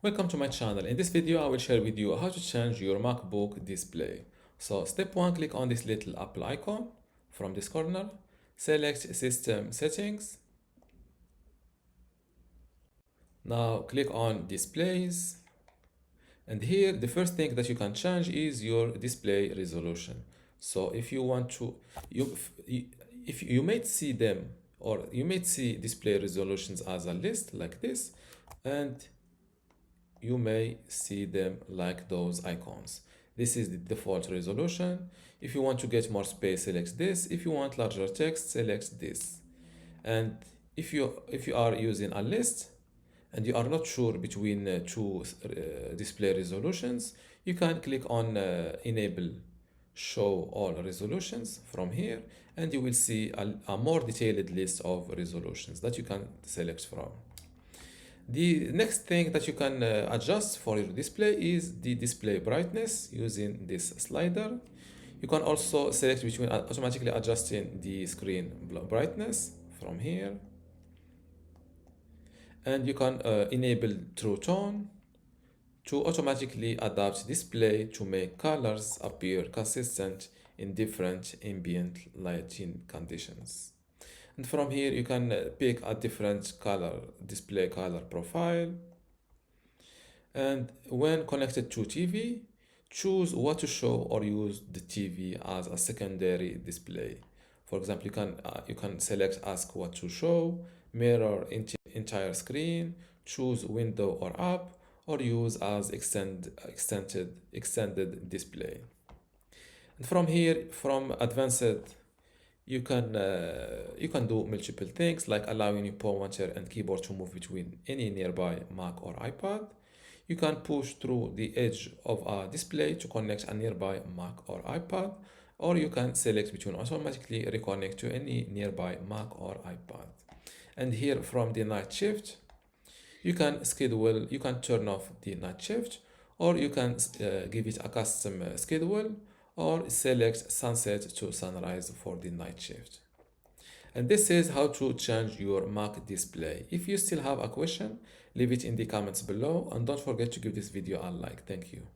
Welcome to my channel. In this video, I will share with you how to change your MacBook display. So step 1, click on this little Apple icon from this corner. Select System Settings. Now click on Displays. And here, the first thing that you can change is your display resolution. So if you want to, if you may see them, or you may see display resolutions as a list like this, and you may see them like those icons. This is the default resolution. If you want to get more space, select this. If you want larger text, select this. And if you are using a list and you are not sure between two display resolutions, you can click on enable show all resolutions from here, and you will see a more detailed list of resolutions that you can select from. The next thing that you can adjust for your display is the display brightness using this slider. You can also select between automatically adjusting the screen brightness from here. And you can enable True Tone to automatically adapt display to make colors appear consistent in different ambient lighting conditions. And from here, you can pick a different color, display color profile. And when connected to TV, choose what to show or use the TV as a secondary display. For example, you can select ask what to show, mirror entire screen, choose window or app, or use as extended display. And from here, from advanced, you can do multiple things like allowing your pointer and keyboard to move between any nearby Mac or iPad. You can push through the edge of a display to connect a nearby Mac or iPad, or you can select between automatically reconnect to any nearby Mac or iPad. And here from the night shift, you can turn off the night shift, or you can give it a custom schedule, or select sunset to sunrise for the night shift. And this is how to change your Mac display. If you still have a question, leave it in the comments below, and don't forget to give this video a like. Thank you.